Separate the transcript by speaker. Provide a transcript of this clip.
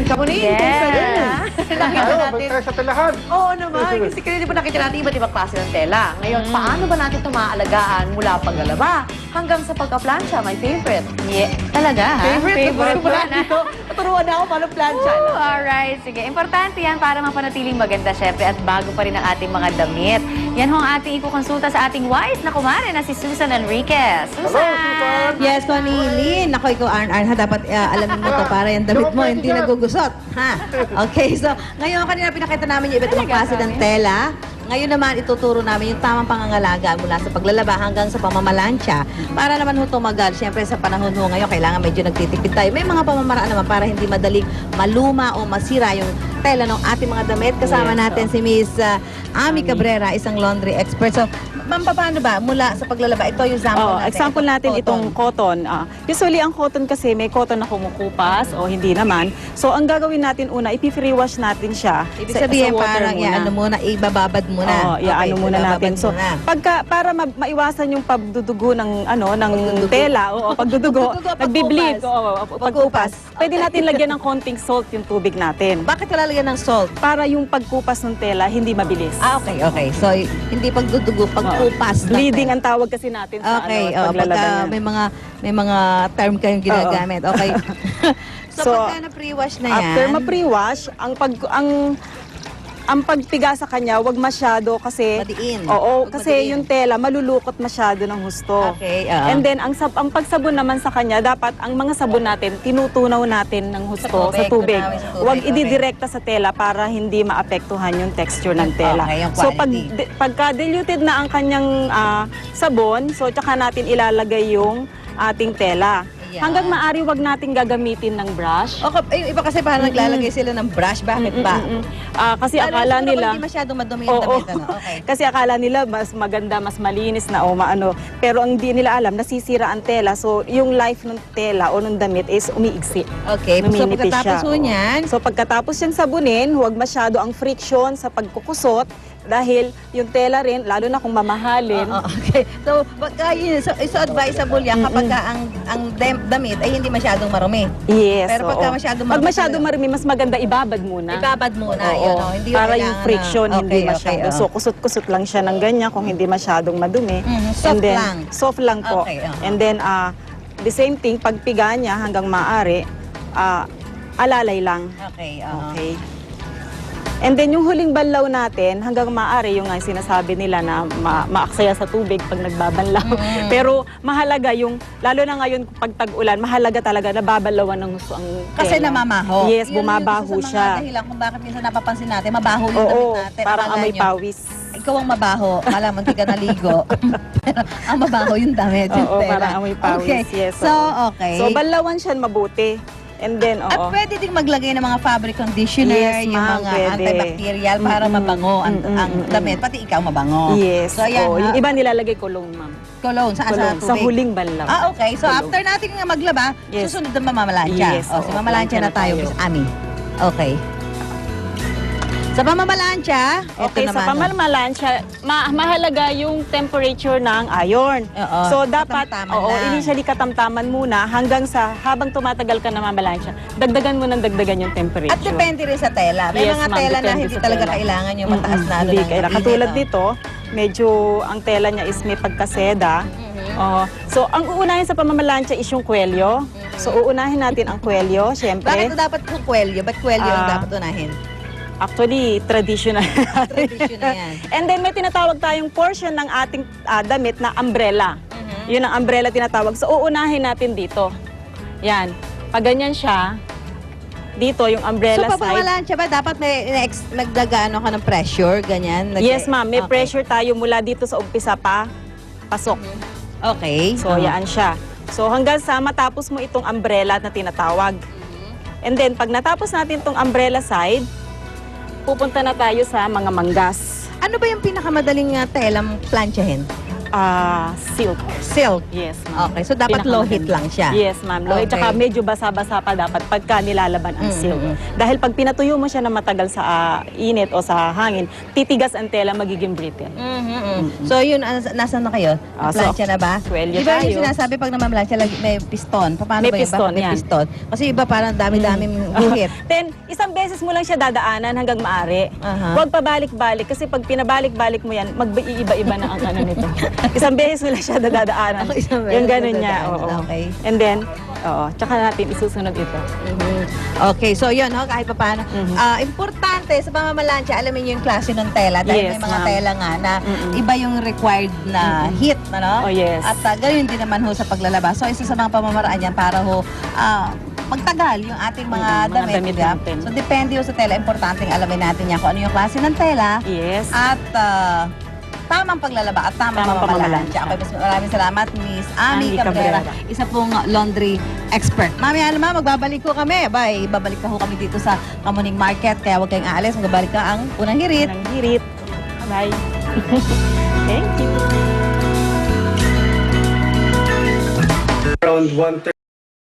Speaker 1: Kamuning,
Speaker 2: Yes.
Speaker 1: kaysa rin. Nakita
Speaker 3: Ayaw,
Speaker 1: natin.
Speaker 3: balik tayo sa telahan.
Speaker 1: Oo naman, kasi kanina di ba nakita natin iba't ibang klase ng tela. Ngayon, paano ba natin ito maaalagaan mula paglalaba hanggang sa pagka-plancha? My favorite.
Speaker 2: Yeah. Talaga, ha?
Speaker 1: Favorite
Speaker 2: mo
Speaker 1: ba
Speaker 2: na.
Speaker 1: dito? Tuturuan na ako paano plancha.
Speaker 2: Ooh, alright, sige. Importante yan para mapanatiling maganda, syempre, at bago pa rin ang ating mga damit. Yan ho ang ating ikukonsulta sa ating wise na kumare na si Susan Enriquez.
Speaker 3: Hello, Susan!
Speaker 4: Yes, Connie. Nako, ikaw, Arn, ha? Dapat alamin mo to para yung damit mo hindi nagugusot. Ha? Okay, so, ngayon kanina pinakita namin yung iba't ibang klase ng tela. Ngayon naman, ituturo namin yung tamang pangangalaga mula sa paglalaba hanggang sa pamamalansya. Para naman ho tumagal. Siyempre, sa panahon ho ngayon, kailangan medyo nagtitipid tayo. May mga pamamaraan naman para hindi madaling maluma o masira yung tela ng ating mga damit. Kasama natin si Miss Ami Cabrera, isang laundry expert. So, ma'am, paano ba? Mula sa paglalaba, ito yung sample natin.
Speaker 5: Example natin itong cotton. Usually, ang cotton kasi may cotton na kumukupas o hindi naman. So, ang gagawin natin una, ipi-free wash natin siya.
Speaker 4: Ibig sabihin,
Speaker 5: sa water
Speaker 4: parang
Speaker 5: muna.
Speaker 4: muna, ibababad muna.
Speaker 5: Oo, iaano muna
Speaker 4: ibababad
Speaker 5: natin. So,
Speaker 4: muna.
Speaker 5: para maiwasan yung pagdudugo ng
Speaker 4: Pagdudugo.
Speaker 5: tela, o pagdudugo,
Speaker 4: Pagdudugo,
Speaker 5: nagbi-bleed,
Speaker 4: pagkupas.
Speaker 5: pagkupas. Pwede natin lagyan ng konting salt yung tubig natin.
Speaker 4: Bakit lalagyan ng salt?
Speaker 5: Para yung pagkupas ng tela hindi mabilis.
Speaker 4: Okay. So, hindi pagdudugo, pagkupas. ng
Speaker 5: Bleeding
Speaker 4: tela.
Speaker 5: ang tawag kasi natin sa
Speaker 4: Okay,
Speaker 5: paglalaba
Speaker 4: pagka
Speaker 5: niya.
Speaker 4: may mga term kayong ginagamit. Okay. so,
Speaker 5: So,
Speaker 4: pagka na-pre-wash na yan,
Speaker 5: After ma-pre-wash, ang pagpiga sa kanya, wag masyado kasi
Speaker 4: Madiin.
Speaker 5: Oo,
Speaker 4: Wag
Speaker 5: kasi
Speaker 4: madiin.
Speaker 5: yung tela malulukot masyado ng husto.
Speaker 4: Okay,
Speaker 5: And then ang pagsabon naman sa kanya, dapat ang mga sabon natin tinutunaw natin ng husto
Speaker 4: Sa
Speaker 5: sa
Speaker 4: tubig,
Speaker 5: tubig.
Speaker 4: tunawin sa tubig,
Speaker 5: Wag
Speaker 4: okay.
Speaker 5: ididirekta sa tela para hindi maapektuhan yung texture ng tela.
Speaker 4: Okay, yung
Speaker 5: So
Speaker 4: quality.
Speaker 5: pagka diluted na ang kanyang sabon, so tsaka natin ilalagay yung ating tela.
Speaker 4: Ayan.
Speaker 5: Hanggang maaari wag nating gagamitin ng brush.
Speaker 4: Okay, yung iba kasi parang naglalagay sila ng brush. Bakit ba?
Speaker 5: Kasi
Speaker 4: Lalo
Speaker 5: akala
Speaker 4: siguro
Speaker 5: nila
Speaker 4: Hindi masyadong madumi yung
Speaker 5: Oo.
Speaker 4: damit. Ano? Okay.
Speaker 5: Kasi akala nila mas maganda, mas malinis na o maano. Pero ang di nila alam, nasisira ang tela. So, yung life ng tela o ng damit is umiigsi.
Speaker 4: Okay, so
Speaker 5: Numinipis
Speaker 4: pagkatapos
Speaker 5: siya,
Speaker 4: ho
Speaker 5: oo.
Speaker 4: niyan,
Speaker 5: So, pagkatapos siyang sabunin, huwag masyado ang friction sa pagkukusot dahil yung tela rin, lalo na kung mamahalin,
Speaker 4: okay. So, pagka yun, so advisable yan kapag ka ang damit ay hindi masyadong marumi.
Speaker 5: yes.
Speaker 4: Pero pagka
Speaker 5: oo.
Speaker 4: masyado
Speaker 5: Pag
Speaker 4: marumi,
Speaker 5: masyado marumi, mas maganda ibabad muna.
Speaker 4: ibabad muna.
Speaker 5: Oo.
Speaker 4: Yun, hindi
Speaker 5: Para
Speaker 4: kailangan
Speaker 5: yung friction
Speaker 4: na,
Speaker 5: hindi masyado.
Speaker 4: oo.
Speaker 5: So, kusot-kusot lang siya ng ganyan kung hindi masyadong madumi.
Speaker 4: Soft
Speaker 5: And then,
Speaker 4: lang.
Speaker 5: Soft lang po.
Speaker 4: Okay, oo.
Speaker 5: And then, the same thing, pagpiga niya hanggang maaari, alalay lang.
Speaker 4: Okay,
Speaker 5: Okay. And then, yung huling banlaw natin, hanggang maaari, yung nga sinasabi nila na maaksaya sa tubig pag nagbabanlaw. Pero mahalaga yung, lalo na ngayon pag tag-ulan, mahalaga talaga na babalawan ng gusto ang
Speaker 4: Kasi
Speaker 5: tela.
Speaker 4: namamaho.
Speaker 5: Yes,
Speaker 4: Yun
Speaker 5: bumabaho
Speaker 4: yung isa sa
Speaker 5: siya.
Speaker 4: mga dahilan kung bakit minsan napapansin natin, mabaho yung
Speaker 5: Oo,
Speaker 4: damit natin.
Speaker 5: parang
Speaker 4: Akala
Speaker 5: amoy
Speaker 4: nyo,
Speaker 5: pawis.
Speaker 4: Ikaw ang mabaho. Kala mo, hindi ka naligo. Pero ang mabaho yung damit. yung
Speaker 5: Oo,
Speaker 4: tela.
Speaker 5: parang amoy pawis.
Speaker 4: Okay.
Speaker 5: Yes,
Speaker 4: So,
Speaker 5: oo.
Speaker 4: okay.
Speaker 5: So, banlawan siya mabuti. And then,
Speaker 4: At
Speaker 5: oo.
Speaker 4: pwede ding maglagay ng mga fabric conditioner,
Speaker 5: Yes,
Speaker 4: yung
Speaker 5: ma'am,
Speaker 4: mga
Speaker 5: pwede.
Speaker 4: antibacterial para mabango ang damit. Pati ikaw mabango.
Speaker 5: Yes.
Speaker 4: So, ayan,
Speaker 5: oo.
Speaker 4: ha?
Speaker 5: Yung iba nilalagay cologne, ma'am.
Speaker 4: Cologne, saan sa
Speaker 5: Cologne.
Speaker 4: tubig?
Speaker 5: Sa huling banlaw.
Speaker 4: Okay. So,
Speaker 5: Cologne.
Speaker 4: after natin nga maglaba,
Speaker 5: Yes.
Speaker 4: susunod na mamamalansya.
Speaker 5: Yes,
Speaker 4: O,
Speaker 5: oo,
Speaker 4: si mamalansya na
Speaker 5: plancha na
Speaker 4: tayo,
Speaker 5: tayo.
Speaker 4: Miss Ami. Okay. Sa pamamalansya,
Speaker 5: Okay,
Speaker 4: ito
Speaker 5: sa
Speaker 4: naman.
Speaker 5: pamamalansya, mahalaga yung temperature ng iron.
Speaker 4: Oo,
Speaker 5: So, dapat,
Speaker 4: katamtaman lang.
Speaker 5: initially katamtaman muna hanggang sa habang tumatagal ka na mamalansya, dagdagan mo ng dagdagan yung temperature.
Speaker 4: At depende rin sa tela. May
Speaker 5: Yes,
Speaker 4: mga
Speaker 5: ma'am,
Speaker 4: tela na
Speaker 5: depende
Speaker 4: hindi
Speaker 5: sa
Speaker 4: talaga
Speaker 5: tela.
Speaker 4: kailangan yung mataas na ano
Speaker 5: Hindi
Speaker 4: ng
Speaker 5: kailangan.
Speaker 4: init,
Speaker 5: Katulad
Speaker 4: oh.
Speaker 5: dito, medyo ang tela niya is may pagkaseda. So, ang uunahin sa pamamalansya is yung kwelyo. So, uunahin natin ang kwelyo, syempre.
Speaker 4: Bakit dapat po kwelyo? Ba't kwelyo ang
Speaker 5: Ah,
Speaker 4: dapat unahin?
Speaker 5: Actually, traditional.
Speaker 4: Tradition na yan.
Speaker 5: And then may tinatawag tayong portion ng ating damit na umbrella. Yun ang umbrella tinatawag. So uunahin natin dito. Yan. Pag ganyan siya, dito yung
Speaker 4: So,
Speaker 5: umbrella side.
Speaker 4: pamamalansya ba, dapat may nagdagaano ka ng pressure, ganyan?
Speaker 5: Yes ma'am, may
Speaker 4: Okay.
Speaker 5: pressure tayo mula dito sa umpisa pa, pasok.
Speaker 4: Okay.
Speaker 5: So yan siya. So hanggang sa matapos mo itong umbrella na tinatawag. And then pag natapos natin itong umbrella side, pupunta na tayo sa mga manggas.
Speaker 4: Ano ba yung pinakamadaling telang planchahin?
Speaker 5: Silk.
Speaker 4: Silk.
Speaker 5: Yes, ma'am.
Speaker 4: Okay, so dapat low heat lang siya.
Speaker 5: Yes, ma'am. Low heat.
Speaker 4: Okay.
Speaker 5: Tsaka medyo basa-basa pa dapat pagka nilalaban ang silk. Dahil pag pinatuyo mo siya na matagal sa init o sa hangin, titigas ang tela, magiging brittle.
Speaker 4: So yun, nasan na kayo?
Speaker 5: So,
Speaker 4: Plancha na ba?
Speaker 5: swelyo
Speaker 4: Iba yung
Speaker 5: tayo.
Speaker 4: sinasabi pag namamlansya, may piston. Paano
Speaker 5: May
Speaker 4: ba yun?
Speaker 5: piston,
Speaker 4: Bakit may
Speaker 5: yan.
Speaker 4: piston? Kasi iba parang dami-daming guhit.
Speaker 5: Then, isang beses mo lang siya dadaanan hanggang maaari.
Speaker 4: Aha.
Speaker 5: Huwag pabalik-balik kasi pag pinabalik-balik mo yan, mag-iiba-iba na ang ano nito. Isang beses mo lang siya dadaanan.
Speaker 4: Isang beses
Speaker 5: Yung ganun niya.
Speaker 4: dadaanan,
Speaker 5: Oo.
Speaker 4: okay.
Speaker 5: And then, tsaka natin isusunod ito.
Speaker 4: Okay, so yun, kahit pa paano. Importante sa pamamalansya, alamin niyo yung klase ng tela. Dahil
Speaker 5: Yes,
Speaker 4: may mga
Speaker 5: ma'am.
Speaker 4: tela nga na iba yung required na heat, ano?
Speaker 5: Oh, yes.
Speaker 4: At ganun din naman ho sa paglalabas. So, isa sa mga pamamaraan yan para ho magtagal yung ating mga
Speaker 5: Mga
Speaker 4: damit.
Speaker 5: damit
Speaker 4: diba?
Speaker 5: natin.
Speaker 4: So, depende ho sa tela. Importanteng alamin natin yan kung ano yung klase ng tela.
Speaker 5: Yes.
Speaker 4: At tamang paglalaba at tamang
Speaker 5: Tamang
Speaker 4: pamamalansya.
Speaker 5: pamamalansya.
Speaker 4: Okay, maraming salamat, Miss Ami
Speaker 5: Ami
Speaker 4: Cabrera.
Speaker 5: Cabrera.
Speaker 4: Isa pong laundry expert. Mami Alma, magbabalik ko kami. Bye, babalik na ho kami dito sa Kamuning Market. Kaya huwag kayong aalis. Magbabalik ka ang unang hirit.
Speaker 5: Ng hirit. Bye. Thank you.
Speaker 3: Around 1:30.